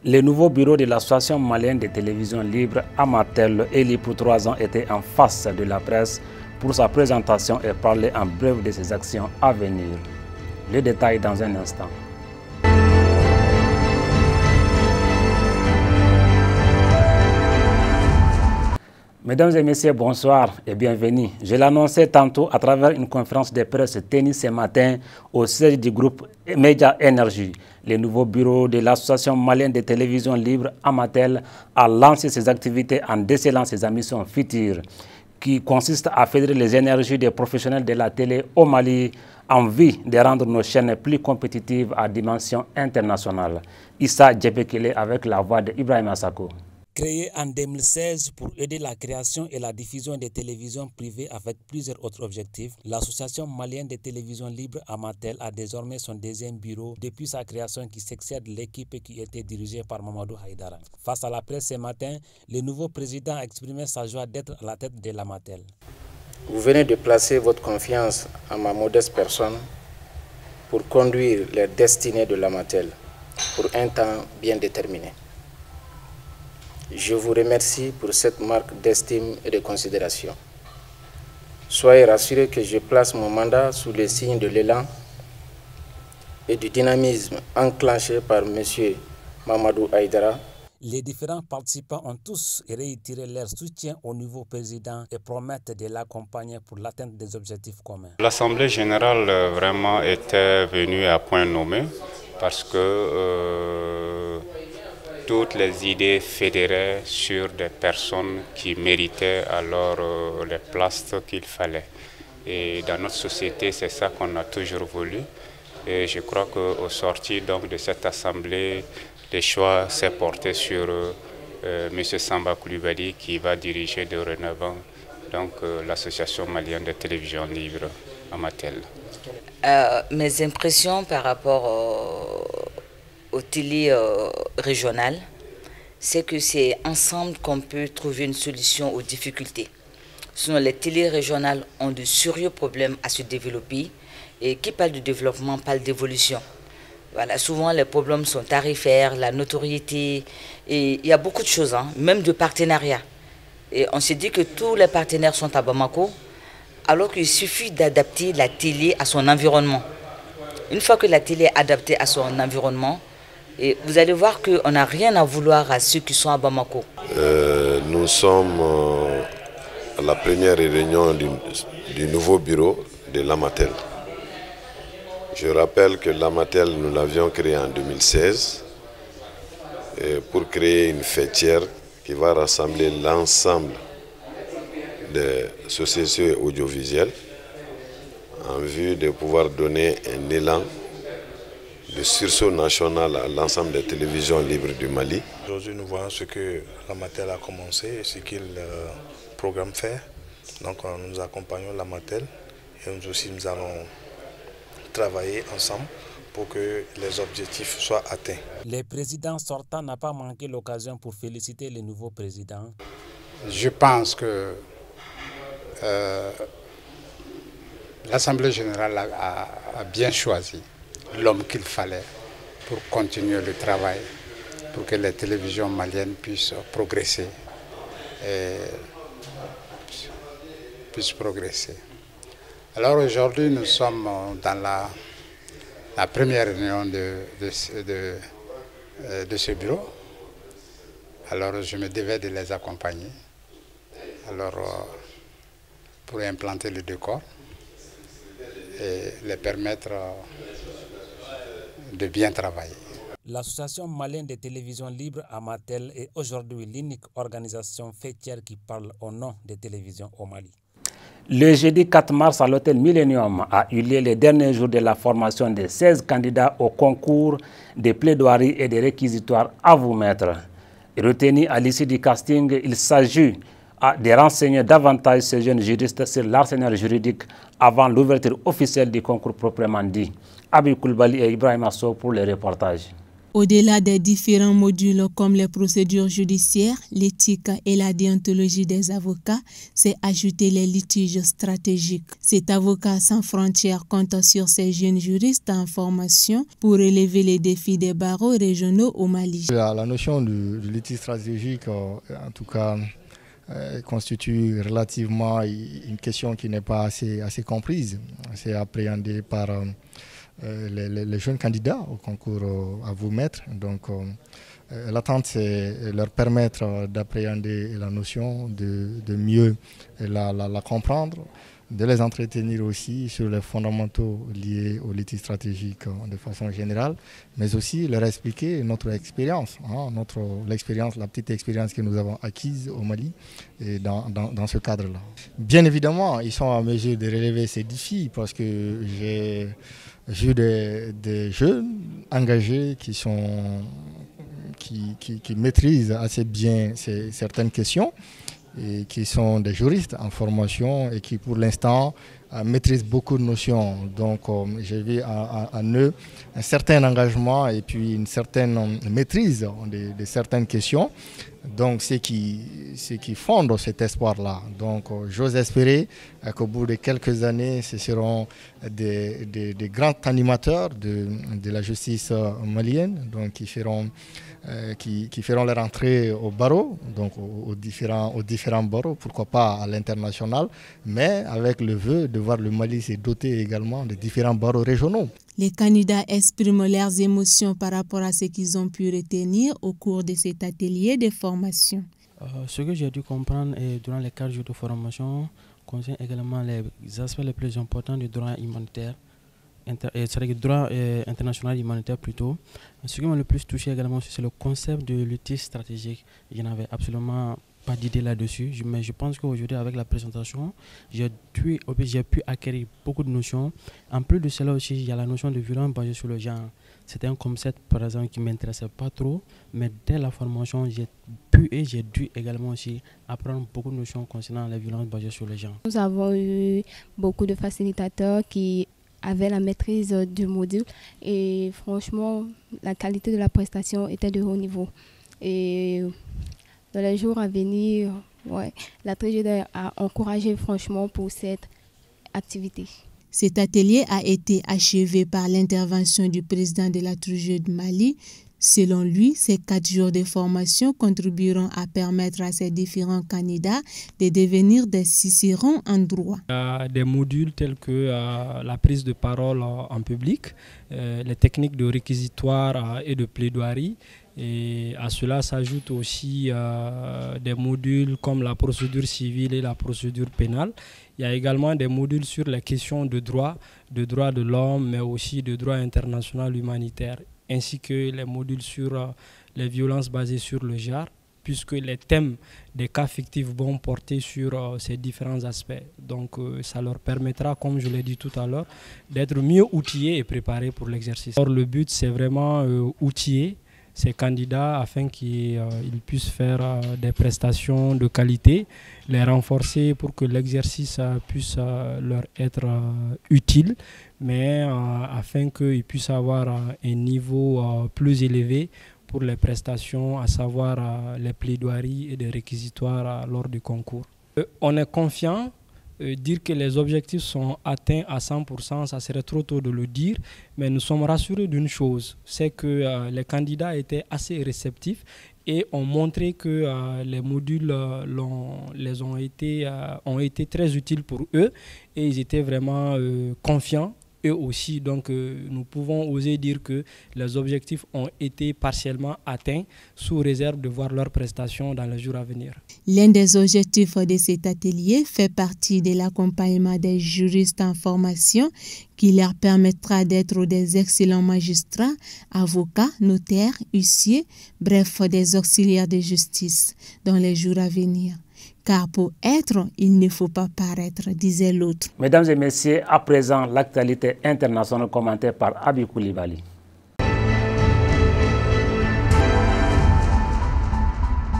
Le nouveau bureau de l'Association malienne de télévision libre, Amatel, élu pour 3 ans, était en face de la presse pour sa présentation et parler en bref de ses actions à venir. Le détail dans un instant. Mesdames et messieurs, bonsoir et bienvenue. Je l'annonçais tantôt à travers une conférence de presse tenue ce matin au siège du groupe Média Énergie. Le nouveau bureau de l'Association malienne de télévision libre, Amatel, a lancé ses activités en décelant ses ambitions futures, qui consistent à fédérer les énergies des professionnels de la télé au Mali en vue de rendre nos chaînes plus compétitives à dimension internationale. Issa Djebekele avec la voix d'Ibrahim Assako. Créé en 2016 pour aider la création et la diffusion des télévisions privées avec plusieurs autres objectifs, l'Association malienne de télévision libre Amatel a désormais son deuxième bureau depuis sa création qui succède l'équipe qui était dirigée par Mamadou Haïdara. Face à la presse ce matin, le nouveau président a exprimé sa joie d'être à la tête de l'Amatel. Vous venez de placer votre confiance en ma modeste personne pour conduire les destinées de l'Amatel pour un temps bien déterminé. Je vous remercie pour cette marque d'estime et de considération. Soyez rassurés que je place mon mandat sous le signe de l'élan et du dynamisme enclenché par M. Mamadou Haïdara. Les différents participants ont tous réitéré leur soutien au nouveau président et promettent de l'accompagner pour l'atteinte des objectifs communs. L'Assemblée générale vraiment était venue à point nommé parce que toutes les idées fédéraient sur des personnes qui méritaient alors les places qu'il fallait. Et dans notre société, c'est ça qu'on a toujours voulu. Et je crois qu'au sortir donc de cette assemblée, le choix s'est porté sur M. Samba Coulibaly qui va diriger dorénavant l'association malienne de télévision libre Amatel. Mes impressions par rapport au télé régional, c'est que c'est ensemble qu'on peut trouver une solution aux difficultés. Sinon, les télés régionales ont de sérieux problèmes à se développer et qui parle de développement parle d'évolution. Voilà, souvent les problèmes sont tarifaires, la notoriété, et il y a beaucoup de choses, même de partenariat. Et on s'est dit que tous les partenaires sont à Bamako, alors qu'il suffit d'adapter la télé à son environnement. Une fois que la télé est adaptée à son environnement, et vous allez voir qu'on n'a rien à vouloir à ceux qui sont à Bamako. Nous sommes à la première réunion du nouveau bureau de l'Amatel. Je rappelle que l'Amatel, nous l'avions créé en 2016 pour créer une fêtière qui va rassembler l'ensemble des sociétés audiovisuelles en vue de pouvoir donner un élan de sursaut national à l'ensemble des télévisions libres du Mali. Aujourd'hui, nous voyons ce que l'Amatel a commencé et ce qu'il programme faire. Donc, nous accompagnons l'Amatel et nous aussi, nous allons travailler ensemble pour que les objectifs soient atteints. Le président sortant n'a pas manqué l'occasion pour féliciter le nouveau président. Je pense que l'Assemblée générale a bien choisi l'homme qu'il fallait pour continuer le travail, pour que les télévisions maliennes puissent progresser. Alors aujourd'hui, nous sommes dans la première réunion de ce bureau. Alors je me devais de les accompagner pour implanter le décor et les permettre de bien travailler. L'Association malienne de télévision libre Amatel est aujourd'hui l'unique organisation fêtière qui parle au nom des télévisions au Mali. Le jeudi 4 mars à l'hôtel Millennium a eu lieu les derniers jours de la formation de 16 candidats au concours des plaidoiries et des réquisitoires à vous mettre. Retenu à l'issue du casting, il s'agit de renseigner davantage ces jeunes juristes sur l'arsenal juridique avant l'ouverture officielle du concours proprement dit. Abi Coulibaly et Ibrahim Asso pour les reportages. Au-delà des différents modules comme les procédures judiciaires, l'éthique et la déontologie des avocats, c'est ajouter les litiges stratégiques. Cet avocat sans frontières compte sur ces jeunes juristes en formation pour relever les défis des barreaux régionaux au Mali. La notion de litige stratégique, en tout cas, constitue relativement une question qui n'est pas assez comprise. C'est appréhendé par les jeunes candidats au concours à vous mettre. Donc, l'attente, c'est leur permettre d'appréhender la notion, de mieux la comprendre, de les entretenir aussi sur les fondamentaux liés aux litiges stratégiques de façon générale, mais aussi leur expliquer notre expérience, la petite expérience que nous avons acquise au Mali et dans ce cadre-là. Bien évidemment, ils sont en mesure de relever ces défis parce que j'ai vu des jeunes engagés qui maîtrisent assez bien certaines questions et qui sont des juristes en formation et qui pour l'instant maîtrisent beaucoup de notions. Donc j'ai vu en eux un certain engagement et puis une certaine maîtrise de certaines questions. Donc ce qui fonde cet espoir-là. Donc j'ose espérer qu'au bout de quelques années, ce seront des grands animateurs de la justice malienne, donc qui feront leur entrée au barreau, donc aux différents barreaux, pourquoi pas à l'international, mais avec le vœu de voir le Mali se doter également de différents barreaux régionaux. Les candidats expriment leurs émotions par rapport à ce qu'ils ont pu retenir au cours de cet atelier de formation. Ce que j'ai dû comprendre durant les 4 jours de formation concerne également les aspects les plus importants du droit humanitaire, c'est-à-dire du droit international humanitaire plutôt. Ce qui m'a le plus touché également, c'est le concept de litige stratégique. Je n'avais absolument pas d'idée là-dessus, mais je pense qu'aujourd'hui avec la présentation, j'ai pu acquérir beaucoup de notions. En plus de cela aussi, il y a la notion de violence basée sur le genre. C'était un concept par exemple qui ne m'intéressait pas trop, mais dès la formation, j'ai dû également aussi apprendre beaucoup de notions concernant les violences basées sur le genre. Nous avons eu beaucoup de facilitateurs qui avaient la maîtrise du module et franchement, la qualité de la prestation était de haut niveau. Et dans les jours à venir, la tragédie a encouragé franchement pour cette activité. Cet atelier a été achevé par l'intervention du président de la TRUGE du Mali. Selon lui, ces 4 jours de formation contribueront à permettre à ces différents candidats de devenir des cicérons en droit. Des modules tels que la prise de parole en public, les techniques de réquisitoire et de plaidoirie. Et à cela s'ajoutent aussi des modules comme la procédure civile et la procédure pénale. Il y a également des modules sur les questions de droit de l'homme, mais aussi de droit international humanitaire, ainsi que les modules sur les violences basées sur le genre, puisque les thèmes des cas fictifs vont porter sur ces différents aspects. Donc ça leur permettra, comme je l'ai dit tout à l'heure, d'être mieux outillés et préparés pour l'exercice. Alors le but, c'est vraiment outiller ces candidats afin qu'ils puissent faire des prestations de qualité, les renforcer pour que l'exercice puisse leur être utile, mais afin qu'ils puissent avoir un niveau plus élevé pour les prestations, à savoir les plaidoiries et les réquisitoires lors du concours. On est confiant. Dire que les objectifs sont atteints à 100%, ça serait trop tôt de le dire, mais nous sommes rassurés d'une chose, c'est que les candidats étaient assez réceptifs et ont montré que les modules ont été très utiles pour eux et ils étaient vraiment confiants. Eux aussi, donc nous pouvons oser dire que les objectifs ont été partiellement atteints sous réserve de voir leurs prestations dans les jours à venir. L'un des objectifs de cet atelier fait partie de l'accompagnement des juristes en formation qui leur permettra d'être des excellents magistrats, avocats, notaires, huissiers, bref, des auxiliaires de justice dans les jours à venir. Car pour être, il ne faut pas paraître, disait l'autre. Mesdames et messieurs, à présent, l'actualité internationale commentée par Abi Koulibaly.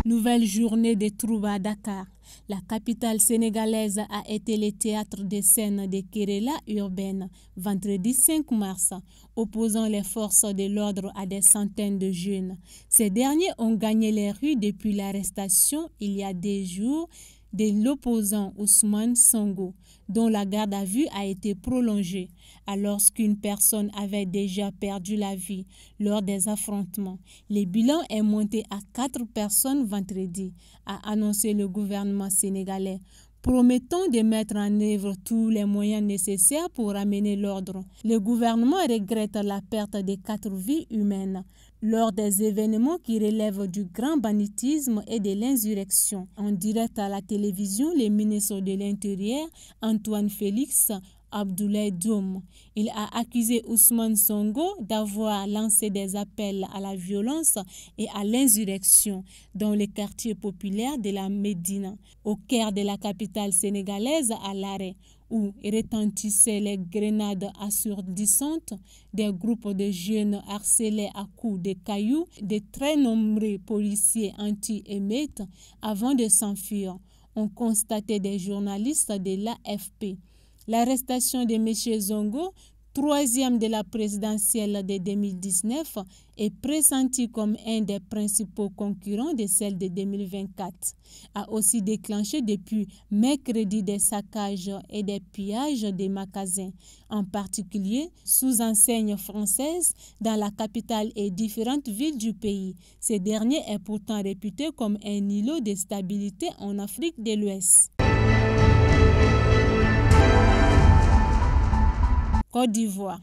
Nouvelle journée des troubles à Dakar. La capitale sénégalaise a été le théâtre des scènes de querelles urbaines vendredi 5 mars, opposant les forces de l'ordre à des centaines de jeunes. Ces derniers ont gagné les rues depuis l'arrestation il y a 2 jours de l'opposant Ousmane Sonko, dont la garde à vue a été prolongée, alors qu'une personne avait déjà perdu la vie lors des affrontements. Le bilan est monté à 4 personnes vendredi, a annoncé le gouvernement sénégalais, promettant de mettre en œuvre tous les moyens nécessaires pour amener l'ordre. Le gouvernement regrette la perte de 4 vies humaines lors des événements qui relèvent du grand banditisme et de l'insurrection. En direct à la télévision, le ministre de l'Intérieur, Antoine Félix Abdoulaye Diome, il a accusé Ousmane Sonko d'avoir lancé des appels à la violence et à l'insurrection dans les quartiers populaires de la Médina, au cœur de la capitale sénégalaise à l'arrêt, où retentissaient les grenades assourdissantes, des groupes de jeunes harcelés à coups de cailloux, de très nombreux policiers anti-émeutes avant de s'enfuir, ont constaté des journalistes de l'AFP. L'arrestation de M. Sonko, 3e de la présidentielle de 2019, est pressentie comme un des principaux concurrents de celle de 2024, a aussi déclenché depuis mercredi des saccages et des pillages des magasins, en particulier sous enseigne française dans la capitale et différentes villes du pays. Ce dernier est pourtant réputé comme un îlot de stabilité en Afrique de l'Ouest. Côte d'Ivoire.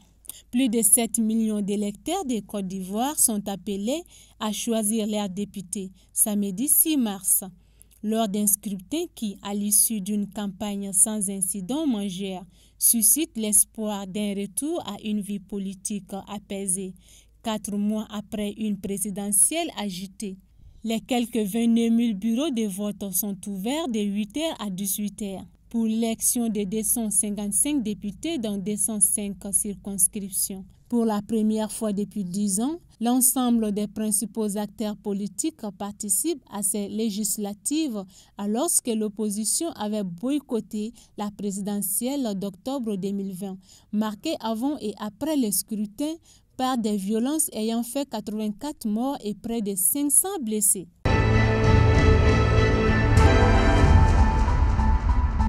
Plus de 7 millions d'électeurs de Côte d'Ivoire sont appelés à choisir leurs députés samedi 6 mars, lors d'un scrutin qui, à l'issue d'une campagne sans incident majeur, suscite l'espoir d'un retour à une vie politique apaisée, 4 mois après une présidentielle agitée. Les quelques 29 000 bureaux de vote sont ouverts de 8h à 18h. Pour l'élection de 255 députés dans 205 circonscriptions. Pour la première fois depuis 10 ans, l'ensemble des principaux acteurs politiques participent à ces législatives alors que l'opposition avait boycotté la présidentielle d'octobre 2020, marquée avant et après le scrutin par des violences ayant fait 84 morts et près de 500 blessés.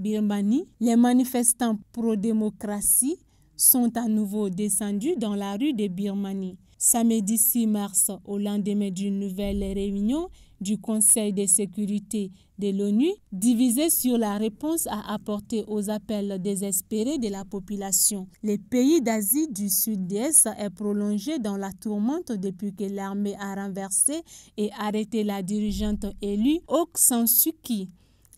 Birmanie, les manifestants pro-démocratie sont à nouveau descendus dans la rue de Birmanie. Samedi 6 mars, au lendemain d'une nouvelle réunion du Conseil de sécurité de l'ONU, divisé sur la réponse à apporter aux appels désespérés de la population. Le pays d'Asie du Sud-Est est prolongé dans la tourmente depuis que l'armée a renversé et arrêté la dirigeante élue Aung San Suu Kyi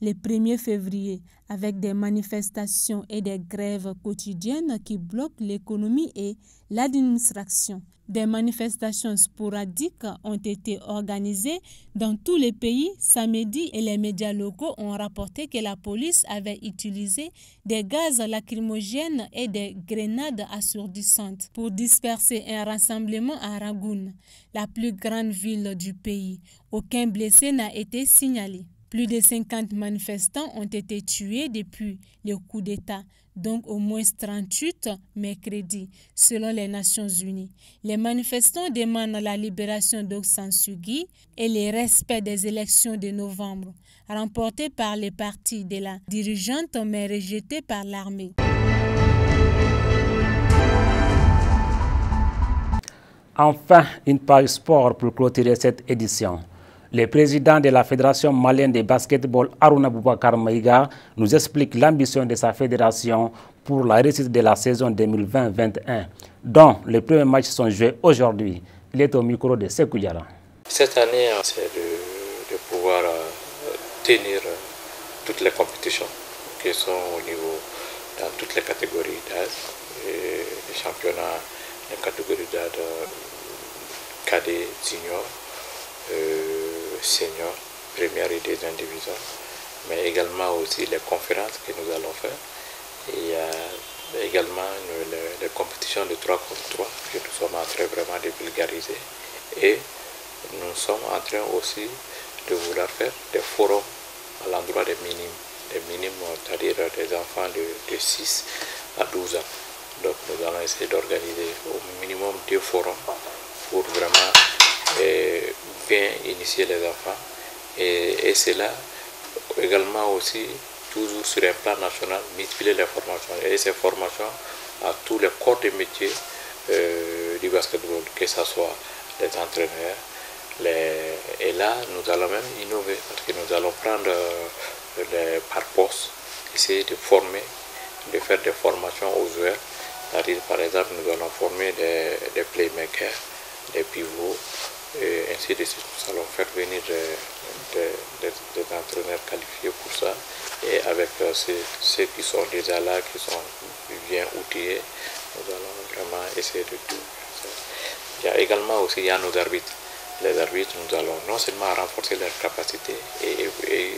le 1er février, avec des manifestations et des grèves quotidiennes qui bloquent l'économie et l'administration. Des manifestations sporadiques ont été organisées dans tous les pays samedi et les médias locaux ont rapporté que la police avait utilisé des gaz lacrymogènes et des grenades assourdissantes pour disperser un rassemblement à Rangoon, la plus grande ville du pays. Aucun blessé n'a été signalé. Plus de 50 manifestants ont été tués depuis le coup d'État, donc au moins 38 mercredi, selon les Nations Unies. Les manifestants demandent la libération d'Aung San Suu Kyi et le respect des élections de novembre, remportées par les partis de la dirigeante mais rejetées par l'armée. Enfin, une page sport pour clôturer cette édition. Le président de la Fédération malienne de basketball, Harouna Boubacar Maïga, nous explique l'ambition de sa fédération pour la réussite de la saison 2020-21, dont les premiers matchs sont joués aujourd'hui. Il est au micro de Sekou Diarra. Cette année, c'est de pouvoir tenir toutes les compétitions qui sont au niveau, dans toutes les catégories d'âge, les championnats, les catégories d'âge cadet, junior, senior, première et deuxième division, mais également aussi les conférences que nous allons faire. Il y a également les compétitions de 3 contre 3 que nous sommes en train vraiment de vulgariser. Et nous sommes en train aussi de vouloir faire des forums à l'endroit des minimes, c'est-à-dire des enfants de 6 à 12 ans. Donc nous allons essayer d'organiser au minimum 2 forums pour vraiment bien initier les enfants. Et c'est là également aussi, toujours sur un plan national, multiplier les formations. Et ces formations à tous les corps de métiers du basketball, que ce soit les entraîneurs. Et là, nous allons même innover parce que nous allons prendre par poste, essayer de former, de faire des formations aux joueurs. C'est-à-dire, par exemple, nous allons former des playmakers, des pivots, et ainsi de suite. Nous allons faire venir des entraîneurs qualifiés pour ça. Et avec ceux qui sont déjà là, qui sont bien outillés, nous allons vraiment essayer de tout. Il y a également aussi nos arbitres. Les arbitres, nous allons non seulement renforcer leurs capacités et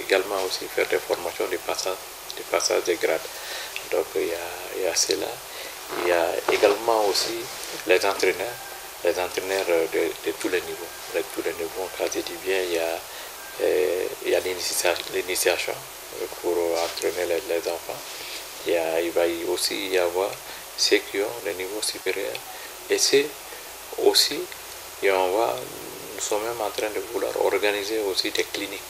également aussi faire des formations de passage des grades. Donc il y a cela. Il y a également aussi les entraîneurs de tous les niveaux. De tous les niveaux, quand je dis bien, il y a l'initiation pour entraîner les enfants. Il va aussi y avoir ceux qui ont le niveau supérieur. Et c'est aussi, nous sommes même en train de vouloir organiser aussi des cliniques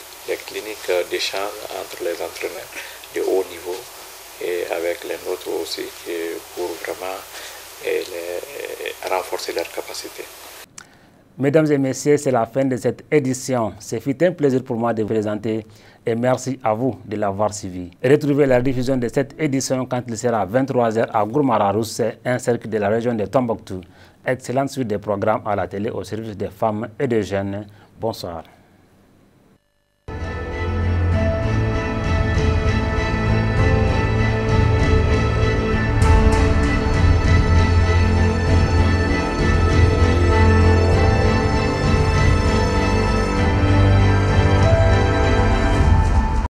d'échange entre les entraîneurs de haut niveau et avec les nôtres aussi pour vraiment renforcer leurs capacités. Mesdames et messieurs, c'est la fin de cette édition. Ce fut un plaisir pour moi de vous présenter et merci à vous de l'avoir suivi. Retrouvez la diffusion de cette édition quand il sera 23h à Gourmara Roussé, un cercle de la région de Tombouctou. Excellente suite des programmes à la télé au service des femmes et des jeunes. Bonsoir.